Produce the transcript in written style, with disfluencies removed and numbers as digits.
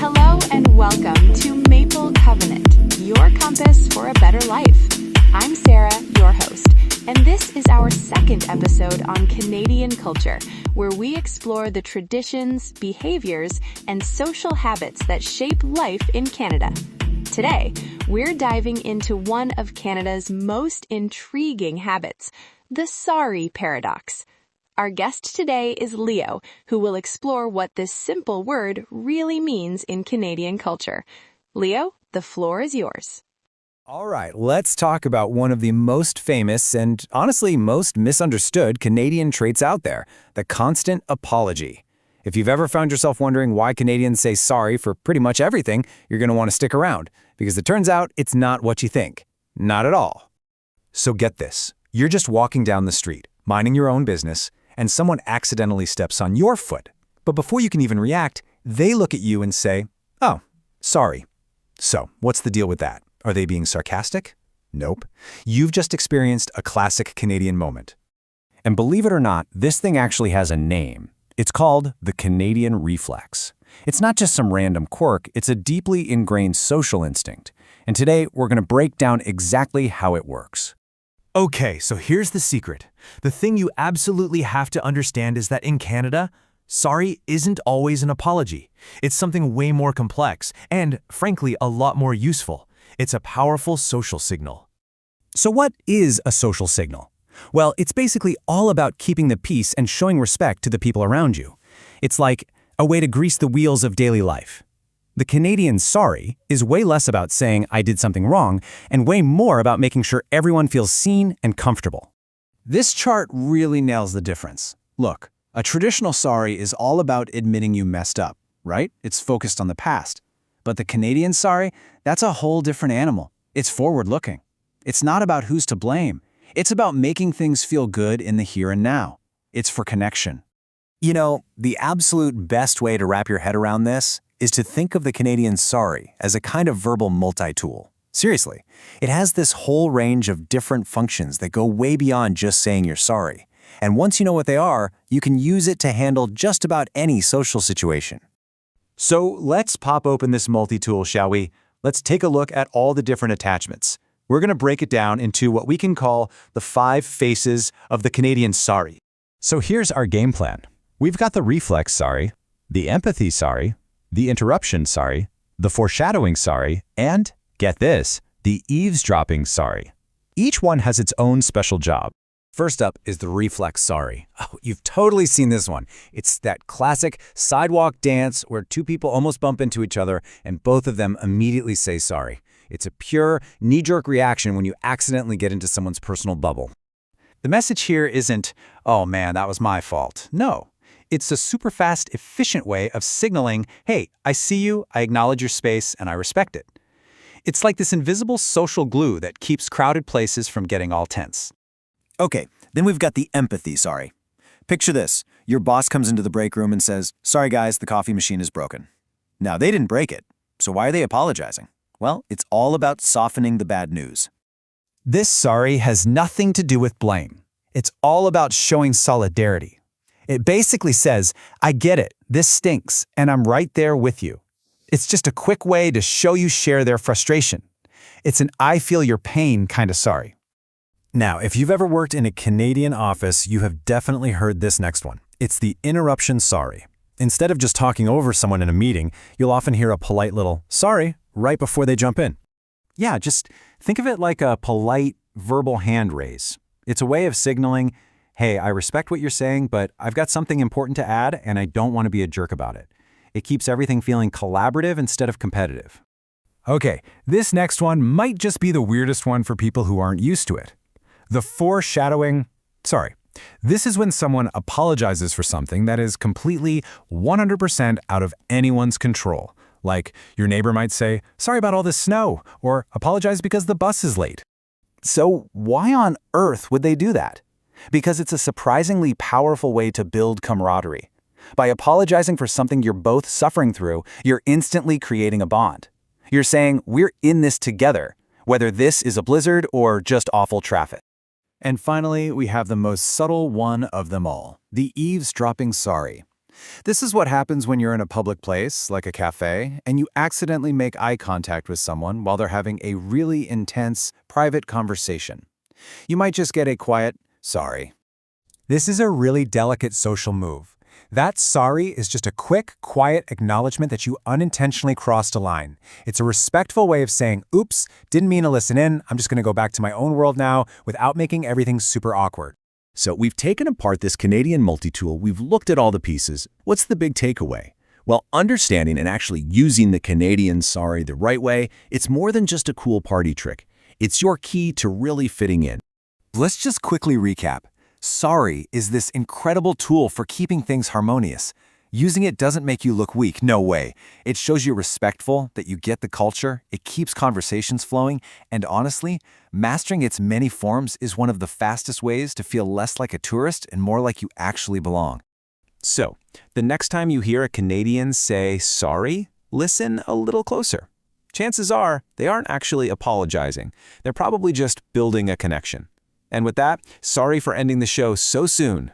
Hello and welcome to Maple Covenant, your compass for a better life. I'm Sarah, your host, and this is our second episode on Canadian culture, where we explore the traditions, behaviors, and social habits that shape life in Canada. Today, we're diving into one of Canada's most intriguing habits, the sorry paradox. Our guest today is Leo, who will explore what this simple word really means in Canadian culture. Leo, the floor is yours. All right, let's talk about one of the most famous and honestly most misunderstood Canadian traits out there, the constant apology. If you've ever found yourself wondering why Canadians say sorry for pretty much everything, you're going to want to stick around, because it turns out it's not what you think. Not at all. So get this. You're just walking down the street, minding your own business, and someone accidentally steps on your foot. But before you can even react, they look at you and say, "Oh, sorry." So, what's the deal with that? Are they being sarcastic? Nope. You've just experienced a classic Canadian moment. And believe it or not, this thing actually has a name. It's called the Canadian reflex. It's not just some random quirk, it's a deeply ingrained social instinct. And today, we're going to break down exactly how it works. Okay, so here's the secret. The thing you absolutely have to understand is that in Canada, sorry isn't always an apology. It's something way more complex and, frankly, a lot more useful. It's a powerful social signal. So what is a social signal? Well, it's basically all about keeping the peace and showing respect to the people around you. It's like a way to grease the wheels of daily life. The Canadian sorry is way less about saying I did something wrong and way more about making sure everyone feels seen and comfortable. This chart really nails the difference. Look, a traditional sorry is all about admitting you messed up, right? It's focused on the past. But the Canadian sorry, that's a whole different animal. It's forward-looking. It's not about who's to blame. It's about making things feel good in the here and now. It's for connection. You know, the absolute best way to wrap your head around this is to think of the Canadian sorry as a kind of verbal multi-tool. Seriously, it has this whole range of different functions that go way beyond just saying you're sorry. And once you know what they are, you can use it to handle just about any social situation. So let's pop open this multi-tool, shall we? Let's take a look at all the different attachments. We're going to break it down into what we can call the 5 faces of the Canadian sorry. So here's our game plan. We've got the reflex sorry, the empathy sorry, the interruption sorry, the foreshadowing sorry, and, get this, the eavesdropping sorry. Each one has its own special job. First up is the reflex sorry. Oh, you've totally seen this one. It's that classic sidewalk dance where two people almost bump into each other and both of them immediately say sorry. It's a pure, knee-jerk reaction when you accidentally get into someone's personal bubble. The message here isn't, "Oh man, that was my fault." No. It's a super fast, efficient way of signaling, "Hey, I see you, I acknowledge your space, and I respect it." It's like this invisible social glue that keeps crowded places from getting all tense. Okay, then we've got the empathy sorry. Picture this. Your boss comes into the break room and says, "Sorry guys, the coffee machine is broken." Now, they didn't break it, so why are they apologizing? Well, it's all about softening the bad news. This sorry has nothing to do with blame. It's all about showing solidarity. It basically says, "I get it, this stinks, and I'm right there with you." It's just a quick way to show you share their frustration. It's an I feel your pain kind of sorry. Now, if you've ever worked in a Canadian office, you have definitely heard this next one. It's the interruption sorry. Instead of just talking over someone in a meeting, you'll often hear a polite little "sorry" right before they jump in. Yeah, just think of it like a polite verbal hand raise. It's a way of signaling, "Hey, I respect what you're saying, but I've got something important to add and I don't want to be a jerk about it." It keeps everything feeling collaborative instead of competitive. Okay, this next one might just be the weirdest one for people who aren't used to it. The foreshadowing sorry. This is when someone apologizes for something that is completely 100% out of anyone's control. Like, your neighbor might say, "Sorry about all this snow," or "Apologize because the bus is late." So why on earth would they do that? Because it's a surprisingly powerful way to build camaraderie. By apologizing for something you're both suffering through, you're instantly creating a bond. You're saying, "We're in this together," whether this is a blizzard or just awful traffic. And finally, we have the most subtle one of them all, the eavesdropping sorry. This is what happens when you're in a public place, like a cafe, and you accidentally make eye contact with someone while they're having a really intense, private conversation. You might just get a quiet, sorry. This is a really delicate social move. That sorry is just a quick, quiet acknowledgement that you unintentionally crossed a line. It's a respectful way of saying, oops, didn't mean to listen in, I'm just going to go back to my own world now without making everything super awkward. So we've taken apart this Canadian multi-tool, we've looked at all the pieces. What's the big takeaway? Well, understanding and actually using the Canadian sorry the right way, it's more than just a cool party trick. It's your key to really fitting in. Let's just quickly recap. Sorry is this incredible tool for keeping things harmonious. Using it doesn't make you look weak, no way. It shows you're respectful, that you get the culture, it keeps conversations flowing, and honestly, mastering its many forms is one of the fastest ways to feel less like a tourist and more like you actually belong. So, the next time you hear a Canadian say sorry, listen a little closer. Chances are they aren't actually apologizing. They're probably just building a connection. And with that, sorry for ending the show so soon.